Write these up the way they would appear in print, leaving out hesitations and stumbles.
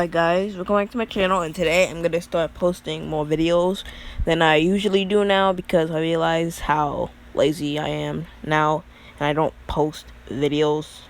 Hi guys, welcome back to my channel, and today I'm gonna start posting more videos than I usually do now because I realize how lazy I am now and I don't post videos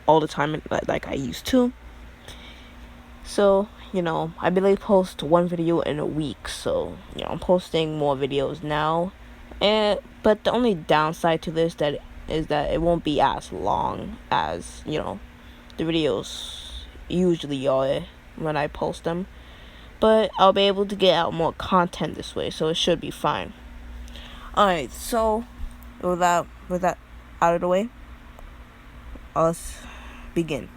all the time like I used to. So, I barely post one video in a week, so I'm posting more videos now. But the only downside to this is that it won't be as long as, the videos usually are when I post them, but I'll be able to get out more content this way, so it should be fine. Alright, so with that out of the way, let's begin.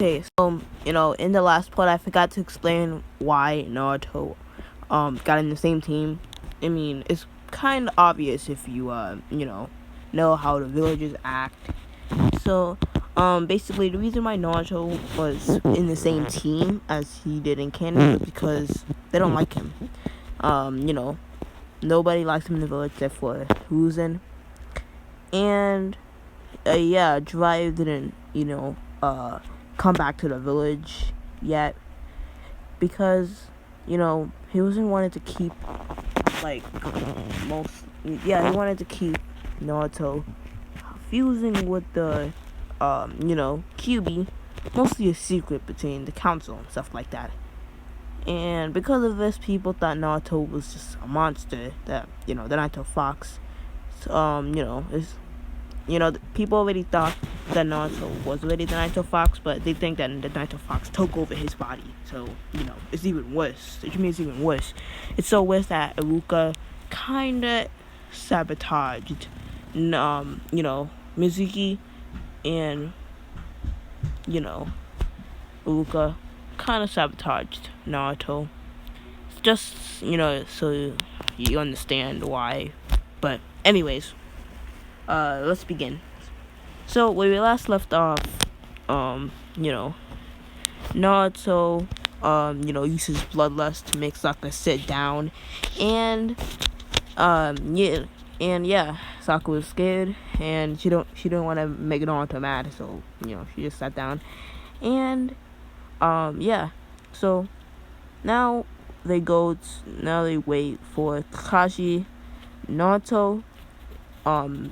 Okay, so in the last part I forgot to explain why Naruto got in the same team. I mean, it's kind of obvious if you know how the villagers act. So basically the reason why Naruto was in the same team as he did in canon was because they don't like him. Nobody likes him in the village except for Huzen. And Drive didn't come back to the village yet because he wasn't wanted to keep he wanted to keep Naruto fusing with the QB, mostly a secret between the council and stuff like that. And because of this, people thought Naruto was just a monster that the Naruto Fox people already thought that Naruto was already the Naruto Fox, but they think that the Naruto Fox took over his body. So, it's even worse. Which means even worse. It's so worse that Iruka kinda sabotaged, Mizuki, and, Iruka kinda sabotaged Naruto. Just, so you understand why. But, anyways. Let's begin. So where we last left off, Naruto, uses bloodlust to make Sasuke sit down, and Sasuke was scared, and she didn't want to make Naruto mad, so she just sat down, and so now they wait for Kakashi. Naruto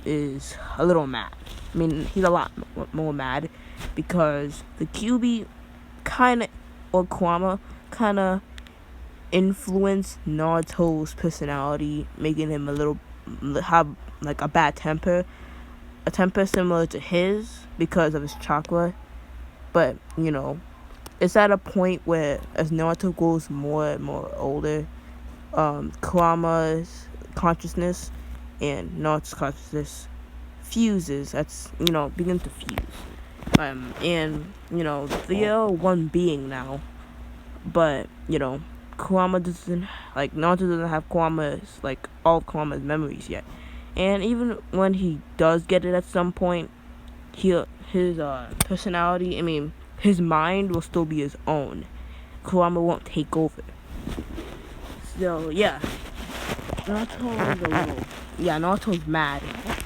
is a little mad. I mean, he's a lot more mad because the QB Kurama kinda influenced Naruto's personality, making him have like a bad temper, a temper similar to his because of his chakra. But it's at a point where as Naruto grows more and more older, Kurama's consciousness and Naruto's consciousness fuses. That's begin to fuse. And they are one being now. But Kurama doesn't Naruto doesn't have Kurama's all of Kurama's memories yet. And even when he does get it at some point, his personality, his mind will still be his own. Kurama won't take over. So yeah. Naruto's mad,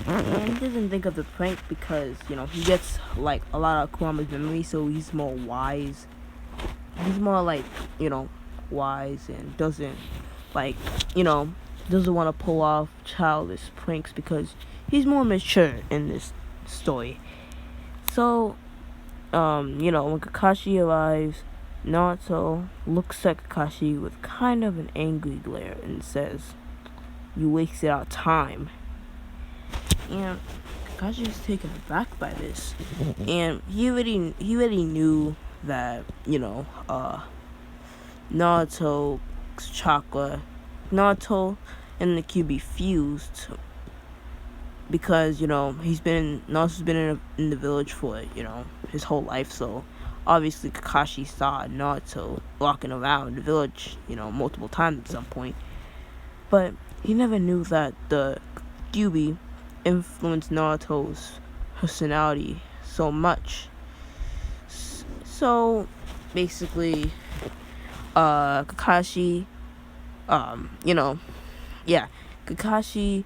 and he doesn't think of the prank because he gets like a lot of Kurama's memory, so he's more wise. He's more like wise and doesn't like doesn't want to pull off childish pranks because he's more mature in this story. So when Kakashi arrives, Naruto looks at Kakashi with kind of an angry glare and says, "You wasted our time." And Kakashi is taken aback by this, and he already knew that Naruto's chakra, Naruto and the Kyuubi fused because Naruto's been in the village for his whole life, so obviously Kakashi saw Naruto walking around the village multiple times at some point, but he never knew that the Kyuubi influenced Naruto's personality so much. So basically Kakashi Kakashi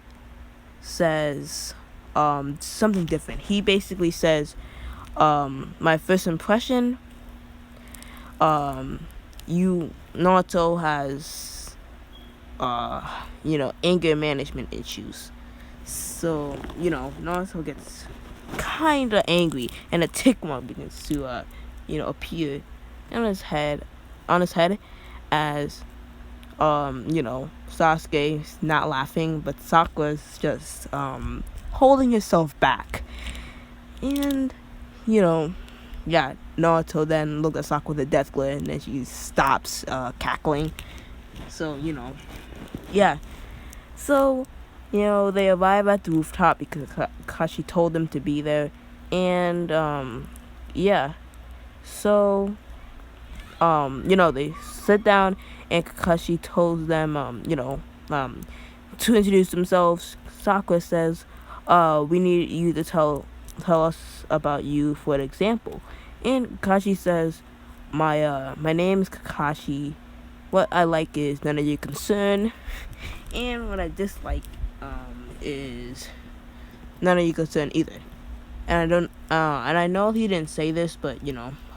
says something different. He basically says, my first impression, Naruto has anger management issues. So Naruto gets kinda angry, and a tick mark begins to appear on his head as Sasuke's not laughing, but Sakura's just holding herself back. And Naruto then looked at Sakura with a death glare, and then she stops cackling. So so they arrive at the rooftop because Kakashi told them to be there, and so they sit down, and Kakashi tells them to introduce themselves. Sakura says, we need you to tell us about you for an example. And Kakashi says, my name is Kakashi. What I like is none of your concern, and what I dislike is none of your concern either. And I don't and I know he didn't say this, but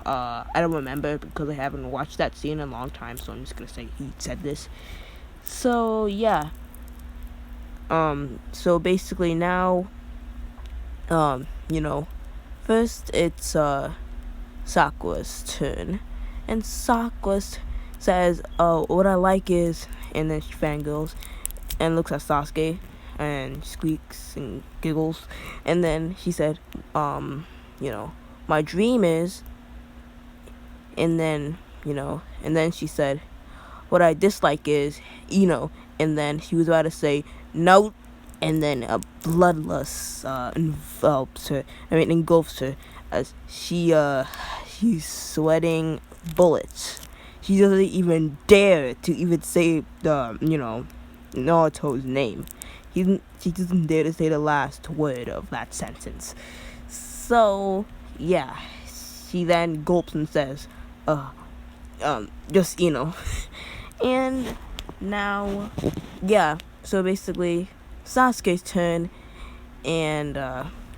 I don't remember because I haven't watched that scene in a long time, so I'm just gonna say he said this. So so basically now first it's Sakura's turn, and Sakura says, what I like is, and then she fangirls and looks at Sasuke and squeaks and giggles, and then she said, my dream is, and then she said, what I dislike is, and then she was about to say no, and then a bloodlust engulfs her as she's sweating bullets. She doesn't even dare to even say the Naruto's name. She doesn't dare to say the last word of that sentence. So she then gulps and says, just and now so basically Sasuke's turn, and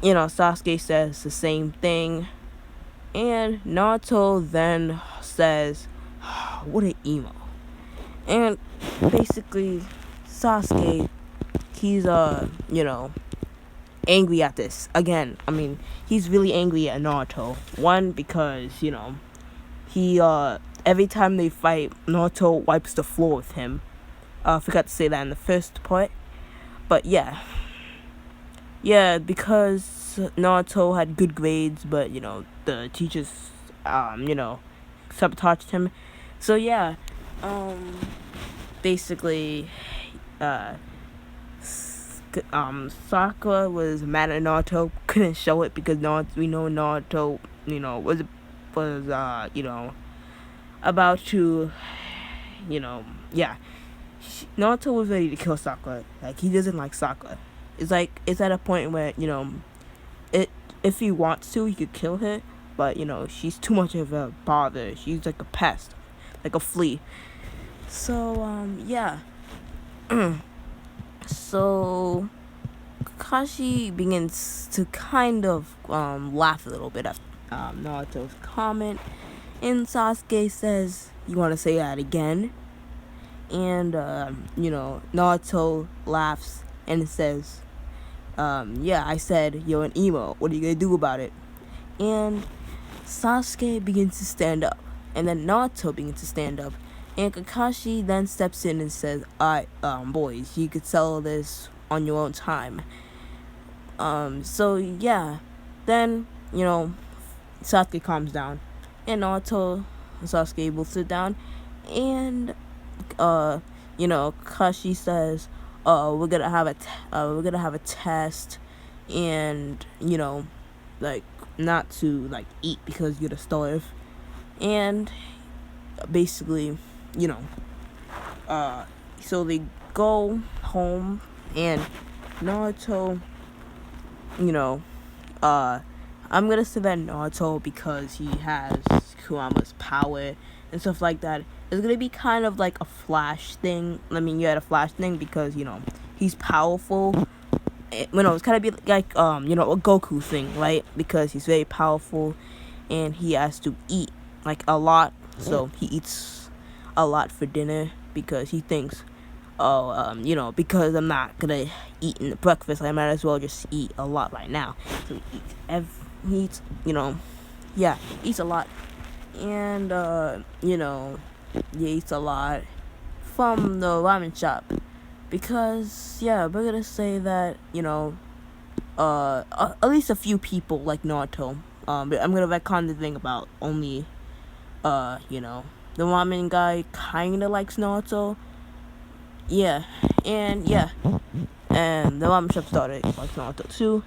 Sasuke says the same thing, and Naruto then says, what an emo. And basically Sasuke, he's angry at this again. I mean, he's really angry at Naruto. One, because he every time they fight, Naruto wipes the floor with him. I forgot to say that in the first part, but because Naruto had good grades, but the teachers sabotaged him. So basically Sakura was mad at Naruto, couldn't show it because we know Naruto was about to Naruto was ready to kill Sakura. Like, he doesn't like Sakura. It's at a point where if he wants to, he could kill her, but she's too much of a bother. She's like a pest, like a flea. So So Kakashi begins to kind of laugh a little bit at Naruto's comment, and Sasuke says, "You want to say that again?" And Naruto laughs and says, "Yeah, I said you're an emo. What are you gonna do about it?" And Sasuke begins to stand up, and then Naruto begins to stand up, and Kakashi then steps in and says, "Alright, boys, you could settle this on your own time." So yeah, then Sasuke calms down, and Naruto and Sasuke both sit down, and Kakashi says, we're gonna have a test, and like not to like eat because you're gonna starve, and basically, so they go home, and Naruto, I'm gonna say that Naruto, because he has Kurama's power and stuff like that, it's gonna be kind of like a Flash thing. I mean, you had a Flash thing because he's powerful. It's kind of be like a Goku thing, right? Because he's very powerful, and he has to eat like a lot. So he eats a lot for dinner because he thinks, because I'm not gonna eat in the breakfast, I might as well just eat a lot right now. So he eats, eats a lot, and he eats a lot from the ramen shop, because we're gonna say that at least a few people like Naruto. But I'm gonna retcon the thing about only the ramen guy kinda likes Naruto. And the ramen shop started likes Naruto too.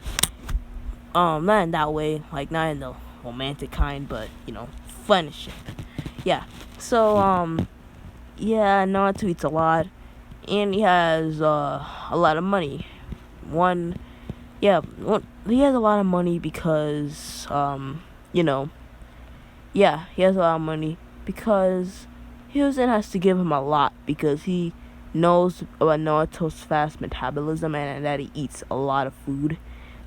Not in that way, like not in the romantic kind, but friendship. Yeah. So Naruto eats a lot, and he has a lot of money. He has a lot of money because he has a lot of money because Hiruzen has to give him a lot because he knows about Naruto's fast metabolism and that he eats a lot of food.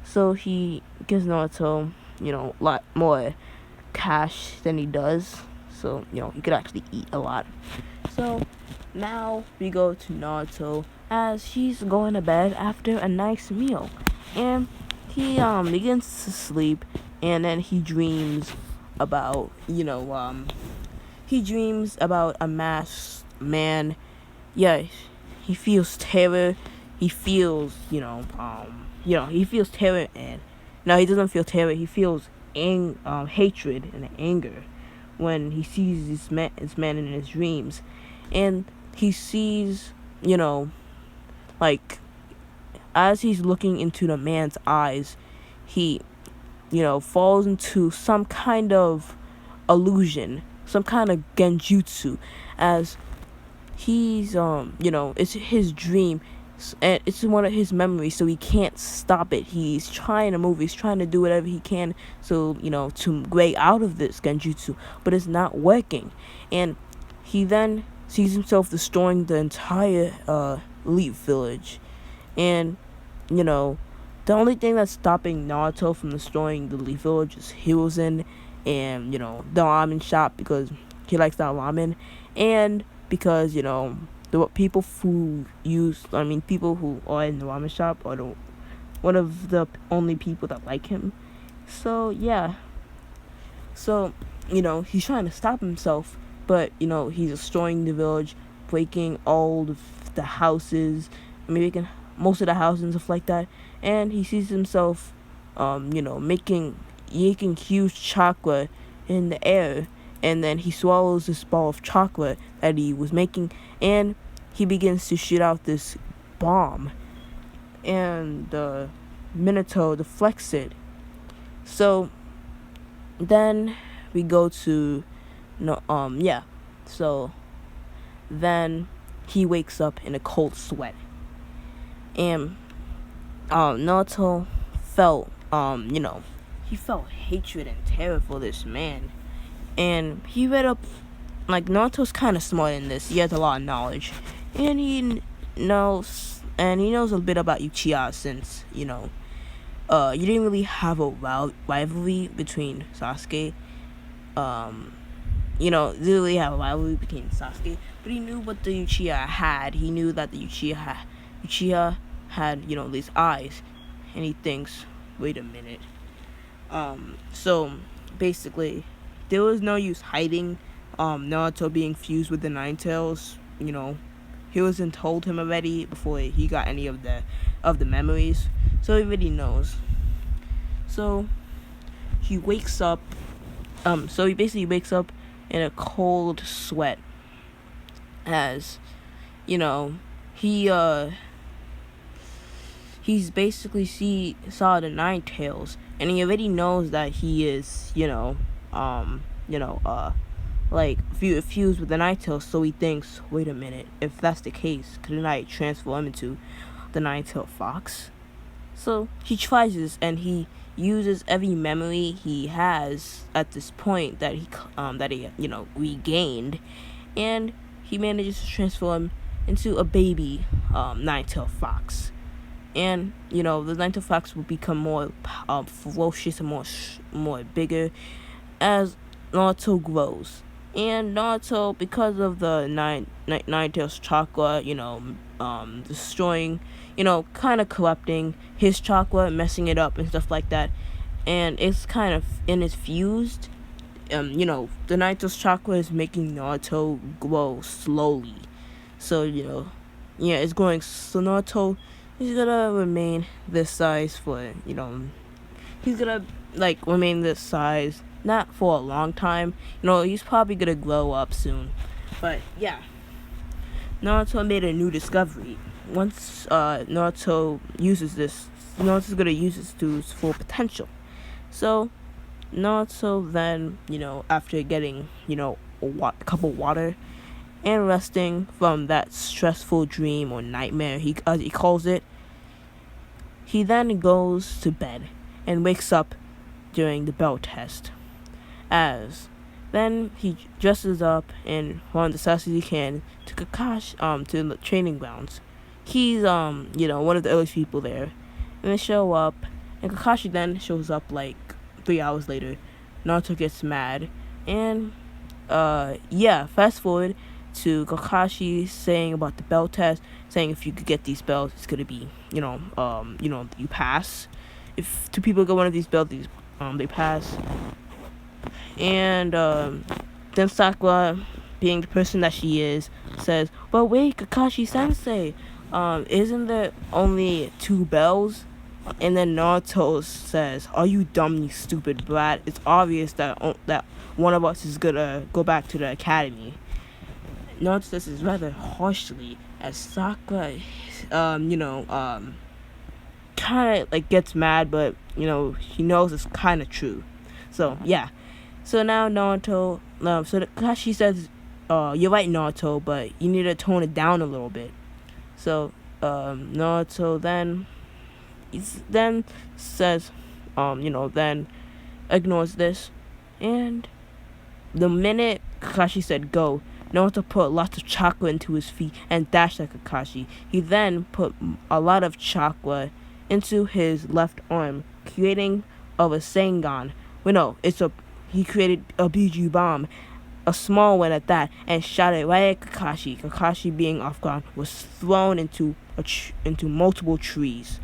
So he gives Naruto, a lot more cash than he does. So, he could actually eat a lot. So now we go to Naruto as he's going to bed after a nice meal. And he begins to sleep, and then he dreams about a masked man. He feels terror. He feels he feels terror, and no, he doesn't feel terror. He feels hatred and anger when he sees this man in his dreams, and he sees like as he's looking into the man's eyes, he falls into some kind of illusion, some kind of genjutsu, as he's it's his dream, and it's one of his memories, so he can't stop it. He's trying to move, he's trying to do whatever he can, so to break out of this genjutsu, but it's not working, and he then sees himself destroying the entire elite village, and the only thing that's stopping Naruto from destroying the elite village is Hiruzen and the ramen shop, because he likes that ramen, and because the people who are in the ramen shop are one of the only people that like him. So he's trying to stop himself, but he's destroying the village, breaking all of the houses, making most of the houses and stuff like that, and he sees himself making huge chakra in the air, and then he swallows this ball of chocolate that he was making, and he begins to shoot out this bomb, and the Minato deflects it. So then we go to so then he wakes up in a cold sweat, and Naruto felt he felt hatred and terror for this man. And he read up, like, Naruto's kind of smart in this. He has a lot of knowledge. And he knows and he knows a bit about Uchiha since you didn't really have a rivalry between Sasuke. Didn't really have a rivalry between Sasuke, but he knew what the Uchiha had. He knew that the Uchiha had these eyes, and he thinks, wait a minute. So basically, there was no use hiding Naruto being fused with the Nine Tails. He wasn't told him already before he got any of the memories, so he already knows. So he wakes up. So he basically wakes up in a cold sweat, as he's basically saw the Nine Tails, and he already knows that he is fused with the Nine Tails. So he thinks, wait a minute, if that's the case, couldn't I transform into the Nine-Tailed Fox? So he tries this, and he uses every memory he has at this point that he regained, and he manages to transform into a baby Nine-Tailed Fox. And the Nine-Tailed Fox will become more ferocious and more bigger as Naruto grows. And Naruto, because of the Nine-Tails chakra, destroying, kind of corrupting his chakra, messing it up and stuff like that. And it's fused. The Nine-Tails chakra is making Naruto grow slowly. So, it's growing. So Naruto is gonna remain this size for, he's gonna, remain this size. Not for a long time. He's probably gonna grow up soon. But yeah, Naruto made a new discovery. Once Naruto uses this, Naruto's gonna use this to its full potential. So Naruto then, after getting, a cup of water and resting from that stressful dream or nightmare, as he calls it, he then goes to bed and wakes up during the bell test. As then he dresses up in one of the fast as he can to Kakashi, to the training grounds. He's one of the earliest people there, and they show up, and Kakashi then shows up 3 hours later. Naruto gets mad, and fast forward to Kakashi saying about the bell test, saying if you could get these bells, it's gonna be you pass. If 2 people get one of these bells, they pass. And then Sakura, being the person that she is, says, but wait, Kakashi-sensei, isn't there only 2 bells? And then Naruto says, are you dumb, you stupid brat? It's obvious that one of us is gonna go back to the academy. Naruto says this rather harshly, as Sakura, kind of gets mad, but she knows it's kind of true. So yeah. So now Naruto, Kakashi says, you're right, Naruto, but you need to tone it down a little bit. So Naruto then says, then ignores this, and the minute Kakashi said go, Naruto put lots of chakra into his feet and dashed at Kakashi. He then put a lot of chakra into his left arm, creating of a Sengan. He created a Biju bomb, a small one at that, and shot it right at Kakashi. Kakashi, being off guard, was thrown into multiple trees.